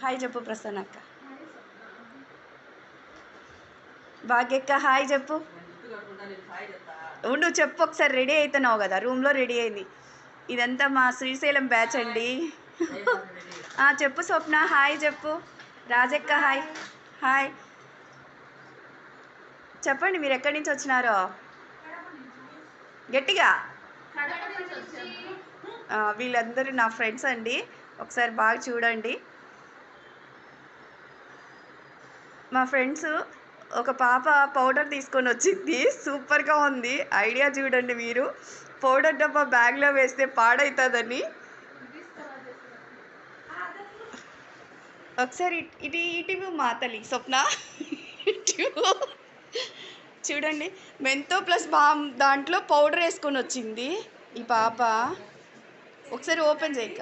Hi చెప్పు ప్రసన్న అక్క. భాగ్యక్క hi చెప్పు. నువ్వు చెప్పు ఒకసారి. రెడీ అవుతున్నావు కదా, రూమ్లో రెడీ అయింది. ఇదంతా మా శ్రీశైలం బ్యాచ్ అండి. చెప్పు స్వప్న హాయ్ చెప్పు. రాజక్క హాయ్. హాయ్ చెప్పండి, మీరు ఎక్కడి నుంచి వచ్చినారో గట్టిగా. వీళ్ళందరూ నా ఫ్రెండ్స్ అండి, ఒకసారి బాగా చూడండి. మా ఫ్రెండ్స్ ఒక పాప పౌడర్ తీసుకొని వచ్చింది, సూపర్గా ఉంది. ఐడియా చూడండి మీరు, పౌడర్ డబ్బా బ్యాగ్లో వేస్తే పాడవుతుందని. ఒకసారి ఇటు ఇటు మా తల్లి స్వప్న చూడండి, మెంతో ప్లస్ బామ్ దాంట్లో పౌడర్ వేసుకొని వచ్చింది ఈ పాప. ఒకసారి ఓపెన్ చేయక